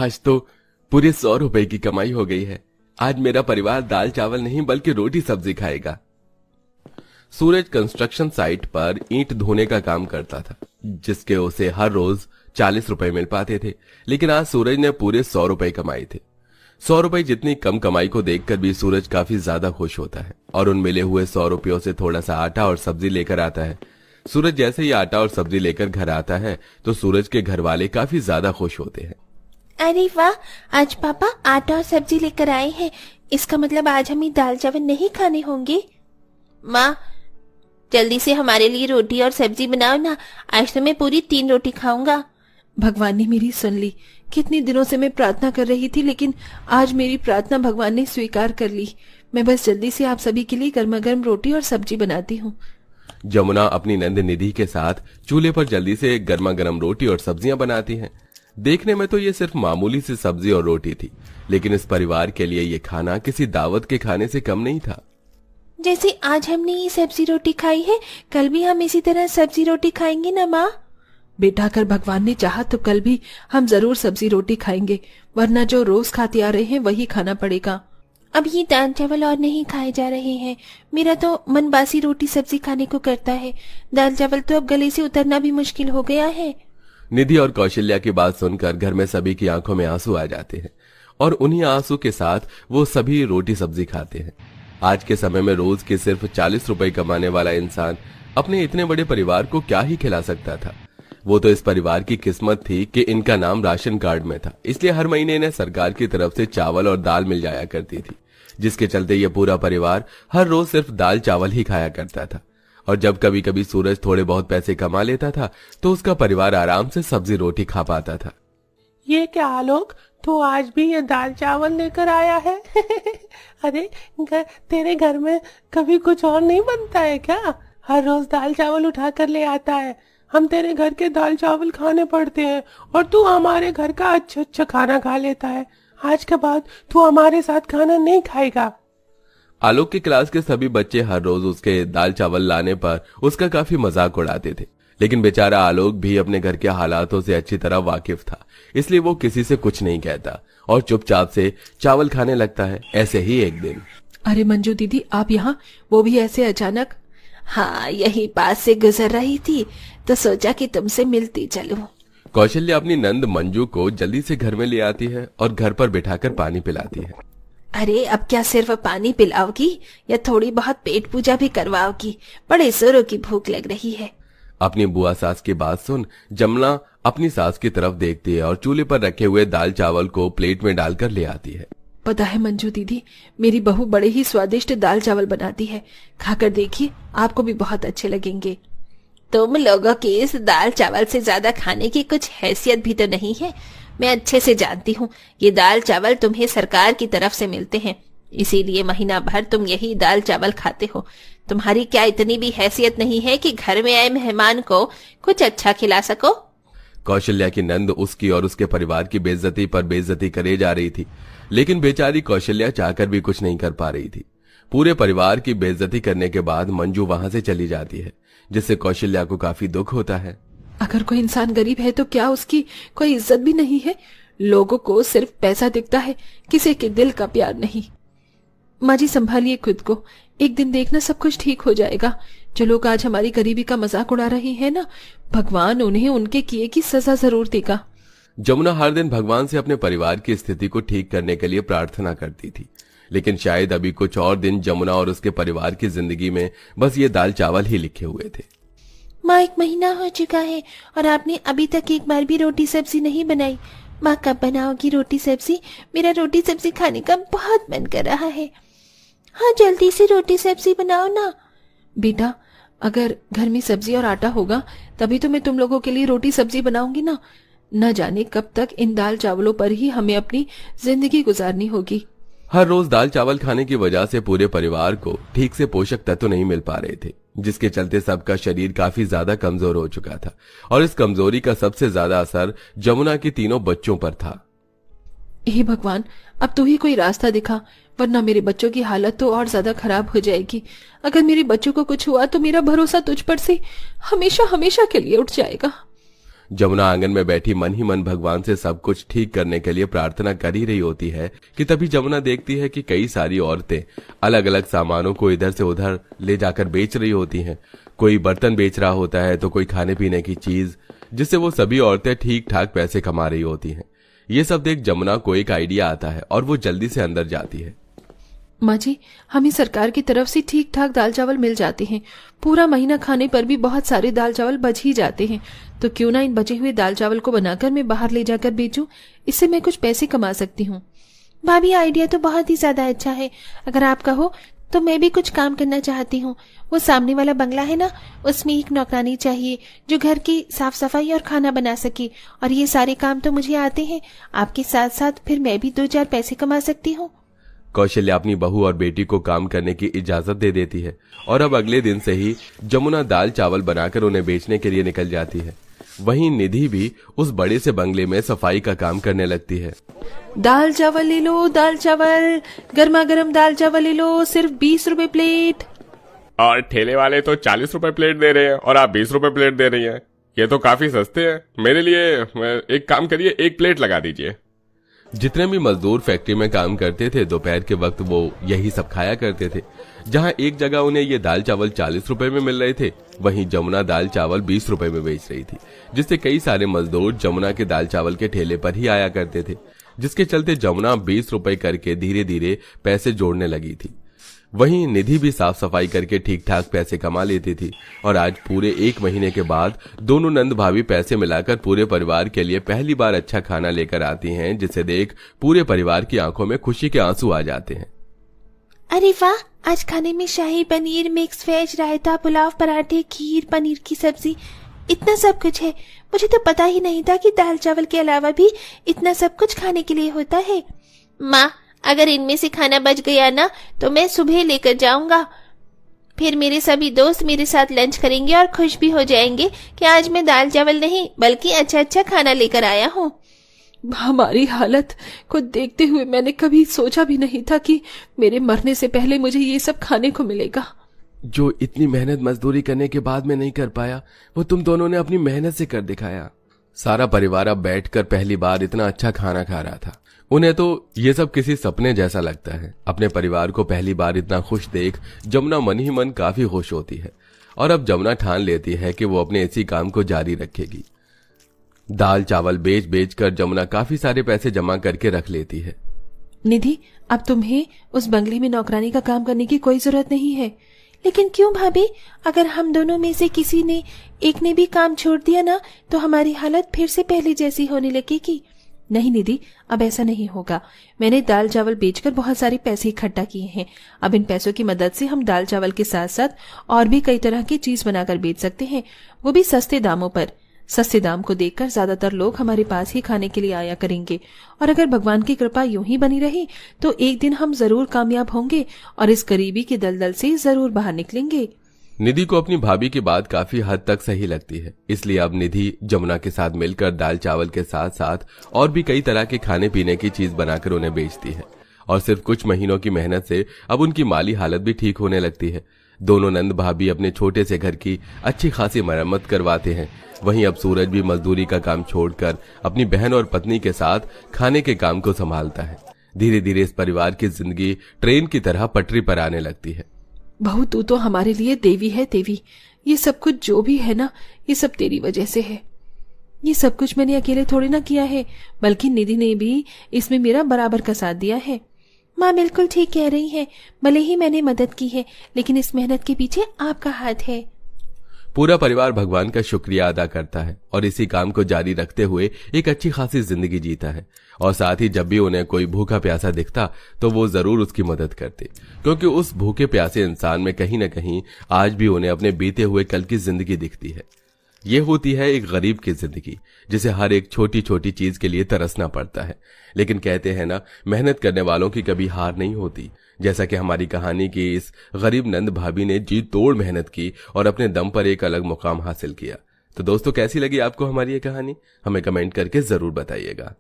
आज तो पूरे 100 रुपए की कमाई हो गई है। आज मेरा परिवार दाल चावल नहीं बल्कि रोटी सब्जी खाएगा। सूरज कंस्ट्रक्शन साइट पर ईंट धोने का काम करता था, जिसके उसे हर रोज 40 रुपए मिल पाते थे। लेकिन आज सूरज ने पूरे 100 रुपए कमाए थे। 100 रुपए जितनी कम कमाई को देखकर भी सूरज काफी ज्यादा खुश होता है और उन मिले हुए 100 रुपयों से थोड़ा सा आटा और सब्जी लेकर आता है। सूरज जैसे ही आटा और सब्जी लेकर घर आता है तो सूरज के घर वाले काफी ज्यादा खुश होते हैं। अरे वाह, आज पापा आटा और सब्जी लेकर आए हैं। इसका मतलब आज हमें दाल चावल नहीं खाने होंगे। माँ, जल्दी से हमारे लिए रोटी और सब्जी बनाओ ना। आज तो मैं पूरी 3 रोटी खाऊंगा। भगवान ने मेरी सुन ली। कितने दिनों से मैं प्रार्थना कर रही थी, लेकिन आज मेरी प्रार्थना भगवान ने स्वीकार कर ली। मैं बस जल्दी से आप सभी के लिए गर्मा गर्म रोटी और सब्जी बनाती हूँ। जमुना अपनी नंद निधि के साथ चूल्हे पर जल्दी से गर्मा गर्म रोटी और सब्जियां बनाती हैं। देखने में तो ये सिर्फ मामूली सी सब्जी और रोटी थी, लेकिन इस परिवार के लिए ये खाना किसी दावत के खाने से कम नहीं था। जैसे आज हमने ये सब्जी रोटी खाई है, कल भी हम इसी तरह सब्जी रोटी खाएंगे ना माँ? बेटा, अगर भगवान ने चाहा तो कल भी हम जरूर सब्जी रोटी खाएंगे, वरना जो रोज खाते आ रहे हैं वही खाना पड़ेगा। अब ये दाल चावल और नहीं खाए जा रहे हैं। मेरा तो मन बासी रोटी सब्जी खाने को करता है। दाल चावल तो अब गले से उतरना भी मुश्किल हो गया है। निधि और कौशल्या की बात सुनकर घर में सभी की आंखों में आंसू आ जाते हैं और उन्हीं आंसू के साथ वो सभी रोटी सब्जी खाते हैं। आज के समय में रोज के सिर्फ 40 रुपए कमाने वाला इंसान अपने इतने बड़े परिवार को क्या ही खिला सकता था। वो तो इस परिवार की किस्मत थी कि इनका नाम राशन कार्ड में था, इसलिए हर महीने इन्हें सरकार की तरफ से चावल और दाल मिल जाया करती थी, जिसके चलते ये पूरा परिवार हर रोज सिर्फ दाल चावल ही खाया करता था। और जब कभी कभी सूरज थोड़े बहुत पैसे कमा लेता था तो उसका परिवार आराम से सब्जी रोटी खा पाता था। ये क्या आलोक, तो आज भी ये दाल चावल लेकर आया है? अरे तेरे घर में कभी कुछ और नहीं बनता है क्या? हर रोज दाल चावल उठा कर ले आता है। हम तेरे घर के दाल चावल खाने पड़ते हैं और तू हमारे घर का अच्छा अच्छा खाना खा लेता है। आज के बाद तू हमारे साथ खाना नहीं खाएगा। आलोक की क्लास के सभी बच्चे हर रोज उसके दाल चावल लाने पर उसका काफी मजाक उड़ाते थे, लेकिन बेचारा आलोक भी अपने घर के हालातों से अच्छी तरह वाकिफ था, इसलिए वो किसी से कुछ नहीं कहता और चुपचाप से चावल खाने लगता है। ऐसे ही एक दिन, अरे मंजू दीदी, आप यहाँ, वो भी ऐसे अचानक? हाँ, यही पास से गुजर रही थी तो सोचा कि तुमसे मिलती चलूं। कौशल्या अपनी नंद मंजू को जल्दी से घर में ले आती है और घर पर बिठाकर पानी पिलाती है। अरे अब क्या सिर्फ पानी पिलाओगी या थोड़ी बहुत पेट पूजा भी करवाओगी? बड़े जोरों की भूख लग रही है। अपनी बुआ सास की बात सुन जमुना अपनी सास की तरफ देखती है और चूल्हे पर रखे हुए दाल चावल को प्लेट में डालकर ले आती है। पता है मंजू दीदी, मेरी बहू बड़े ही स्वादिष्ट दाल चावल बनाती है। खाकर देखिए, आपको भी बहुत अच्छे लगेंगे। तुम लोगों की इस दाल चावल से ज्यादा खाने की कुछ हैसियत भी तो नहीं है। मैं अच्छे से जानती हूँ ये दाल चावल तुम्हें सरकार की तरफ से मिलते हैं, इसीलिए महीना भर तुम यही दाल चावल खाते हो। तुम्हारी क्या इतनी भी हैसियत नहीं है कि घर में आए मेहमान को कुछ अच्छा खिला सको? कौशल्या की नंद उसकी और उसके परिवार की बेइज्जती पर बेइज्जती करे जा रही थी, लेकिन बेचारी कौशल्या चाहकर भी कुछ नहीं कर पा रही थी। पूरे परिवार की बेइज्जती करने के बाद मंजू वहां से चली जाती है, जिससे कौशल्या को काफी दुख होता है। अगर कोई इंसान गरीब है तो क्या उसकी कोई इज्जत भी नहीं है? लोगों को सिर्फ पैसा दिखता है, किसी के दिल का प्यार नहीं। माँ जी, संभालिए खुद को, एक दिन देखना सब कुछ ठीक हो जाएगा। जो लोग आज हमारी गरीबी का मजाक उड़ा रहे हैं ना, भगवान उन्हें उनके किए की सजा जरूर देगा। जमुना हर दिन भगवान से अपने परिवार की स्थिति को ठीक करने के लिए प्रार्थना करती थी, लेकिन शायद अभी कुछ और दिन जमुना और उसके परिवार की जिंदगी में बस ये दाल चावल ही लिखे हुए थे। माँ, 1 महीना हो चुका है और आपने अभी तक एक बार भी रोटी सब्जी नहीं बनाई। माँ, कब बनाओगी रोटी सब्जी? मेरा रोटी सब्जी खाने का बहुत मन कर रहा है। हाँ, जल्दी से रोटी सब्जी बनाओ ना। बेटा, अगर घर में सब्जी और आटा होगा तभी तो मैं तुम लोगों के लिए रोटी सब्जी बनाऊंगी ना। न जाने कब तक इन दाल चावलों पर ही हमें अपनी जिंदगी गुजारनी होगी। हर रोज दाल चावल खाने की वजह से पूरे परिवार को ठीक से पोषक तत्व नहीं मिल पा रहे थे, जिसके चलते सबका शरीर काफी ज्यादा कमजोर हो चुका था और इस कमजोरी का सबसे ज्यादा असर जमुना के तीनों बच्चों पर था। हे भगवान, अब तू ही कोई रास्ता दिखा, वरना मेरे बच्चों की हालत तो और ज्यादा खराब हो जाएगी। अगर मेरे बच्चों को कुछ हुआ तो मेरा भरोसा तुझ पर से हमेशा हमेशा के लिए उठ जाएगा। जमुना आंगन में बैठी मन ही मन भगवान से सब कुछ ठीक करने के लिए प्रार्थना कर ही रही होती है कि तभी जमुना देखती है कि कई सारी औरतें अलग अलग सामानों को इधर से उधर ले जाकर बेच रही होती हैं। कोई बर्तन बेच रहा होता है तो कोई खाने पीने की चीज, जिससे वो सभी औरतें ठीक ठाक पैसे कमा रही होती हैं। ये सब देख जमुना को एक आइडिया आता है और वो जल्दी से अंदर जाती है। माँ जी, हमें सरकार की तरफ से ठीक ठाक दाल चावल मिल जाते हैं। पूरा महीना खाने पर भी बहुत सारे दाल चावल बच ही जाते हैं। तो क्यों ना इन बचे हुए दाल चावल को बनाकर मैं बाहर ले जाकर बेचूं, इससे मैं कुछ पैसे कमा सकती हूँ। भाभी, आइडिया तो बहुत ही ज्यादा अच्छा है। अगर आप कहो तो मैं भी कुछ काम करना चाहती हूँ। वो सामने वाला बंगला है ना, उसमें एक नौकरानी चाहिए जो घर की साफ सफाई और खाना बना सके। और ये सारे काम तो मुझे आते हैं। आपके साथ साथ फिर मैं भी 2-4 पैसे कमा सकती हूँ। कौशल्या अपनी बहू और बेटी को काम करने की इजाजत दे देती है और अब अगले दिन से ही जमुना दाल चावल बनाकर उन्हें बेचने के लिए निकल जाती है। वहीं निधि भी उस बड़े से बंगले में सफाई का काम करने लगती है। दाल चावल ले लो, दाल चावल, गर्मा गर्म दाल चावल ले लो, सिर्फ 20 रुपए प्लेट। और ठेले वाले तो 40 रुपए प्लेट दे रहे हैं और आप 20 रुपए प्लेट दे रही हैं। ये तो काफी सस्ते हैं। मेरे लिए एक काम करिए, 1 प्लेट लगा दीजिए। जितने भी मजदूर फैक्ट्री में काम करते थे दोपहर के वक्त वो यही सब खाया करते थे। जहां एक जगह उन्हें ये दाल चावल 40 रुपए में मिल रहे थे, वहीं जमुना दाल चावल 20 रुपए में बेच रही थी, जिससे कई सारे मजदूर जमुना के दाल चावल के ठेले पर ही आया करते थे, जिसके चलते जमुना 20 रुपए करके धीरे धीरे पैसे जोड़ने लगी थी। वहीं निधि भी साफ सफाई करके ठीक ठाक पैसे कमा लेती थी और आज पूरे 1 महीने के बाद दोनों नंद भाभी पैसे मिलाकर पूरे परिवार के लिए पहली बार अच्छा खाना लेकर आती हैं, जिसे देख पूरे परिवार की आंखों में खुशी के आंसू आ जाते हैं। अरे वाह, आज खाने में शाही पनीर, मिक्स वेज, रायता, पुलाव, पराठे, खीर, पनीर की सब्जी, इतना सब कुछ है। मुझे तो पता ही नहीं था कि दाल चावल के अलावा भी इतना सब कुछ खाने के लिए होता है। माँ, अगर इनमें से खाना बच गया ना तो मैं सुबह लेकर जाऊंगा। फिर मेरे सभी दोस्त मेरे साथ लंच करेंगे और खुश भी हो जाएंगे कि आज मैं दाल चावल नहीं बल्कि अच्छा अच्छा खाना लेकर आया हूँ। हमारी हालत को देखते हुए मैंने कभी सोचा भी नहीं था कि मेरे मरने से पहले मुझे ये सब खाने को मिलेगा। जो इतनी मेहनत मजदूरी करने के बाद में नहीं कर पाया, वो तुम दोनों ने अपनी मेहनत से कर दिखाया। सारा परिवार अब बैठकर पहली बार इतना अच्छा खाना खा रहा था। उन्हें तो ये सब किसी सपने जैसा लगता है। अपने परिवार को पहली बार इतना खुश देख जमुना मन ही मन काफी खुश होती है और अब जमुना ठान लेती है कि वो अपने इसी काम को जारी रखेगी। दाल चावल बेच बेच कर जमुना काफी सारे पैसे जमा करके रख लेती है। निधि, अब तुम्हें उस बंगले में नौकरानी का काम करने की कोई जरूरत नहीं है। लेकिन क्यों भाभी? अगर हम दोनों में से किसी ने एक ने भी काम छोड़ दिया ना तो हमारी हालत फिर से पहले जैसी होने लगेगी। नहीं निधि, अब ऐसा नहीं होगा। मैंने दाल चावल बेचकर बहुत सारे पैसे इकट्ठा किए हैं। अब इन पैसों की मदद से हम दाल चावल के साथ साथ और भी कई तरह की चीज बनाकर बेच सकते हैं, वो भी सस्ते दामों पर। सस्ते दाम को देखकर ज्यादातर लोग हमारे पास ही खाने के लिए आया करेंगे और अगर भगवान की कृपा यूं ही बनी रही तो एक दिन हम जरूर कामयाब होंगे और इस गरीबी के दलदल से जरूर बाहर निकलेंगे। निधि को अपनी भाभी की बात काफी हद तक सही लगती है, इसलिए अब निधि जमुना के साथ मिलकर दाल चावल के साथ साथ और भी कई तरह के खाने पीने की चीज बनाकर उन्हें बेचती है और सिर्फ कुछ महीनों की मेहनत से अब उनकी माली हालत भी ठीक होने लगती है। दोनों नंद भाभी अपने छोटे से घर की अच्छी खासी मरम्मत करवाते हैं। वहीं अब सूरज भी मजदूरी का काम छोड़कर अपनी बहन और पत्नी के साथ खाने के काम को संभालता है। धीरे धीरे इस परिवार की जिंदगी ट्रेन की तरह पटरी पर आने लगती है। बहू, तू तो हमारे लिए देवी है देवी। ये सब कुछ जो भी है ना, ये सब तेरी वजह से है। ये सब कुछ मैंने अकेले थोड़ी ना किया है, बल्कि निधि ने भी इसमें मेरा बराबर का साथ दिया है। माँ बिल्कुल ठीक कह रही है। भले ही मैंने मदद की है लेकिन इस मेहनत के पीछे आपका हाथ है। पूरा परिवार भगवान का शुक्रिया अदा करता है और इसी काम को जारी रखते हुए एक अच्छी खासी जिंदगी जीता है। और साथ ही जब भी उन्हें कोई भूखा प्यासा दिखता तो वो जरूर उसकी मदद करते, क्योंकि उस भूखे प्यासे इंसान में कहीं न कहीं आज भी उन्हें अपने बीते हुए कल की जिंदगी दिखती है। ये होती है एक गरीब की जिंदगी, जिसे हर एक छोटी छोटी चीज के लिए तरसना पड़ता है। लेकिन कहते हैं ना, मेहनत करने वालों की कभी हार नहीं होती। जैसा कि हमारी कहानी की इस गरीब नंद भाभी ने जी तोड़ मेहनत की और अपने दम पर एक अलग मुकाम हासिल किया। तो दोस्तों, कैसी लगी आपको हमारी ये कहानी? हमें कमेंट करके जरूर बताइएगा।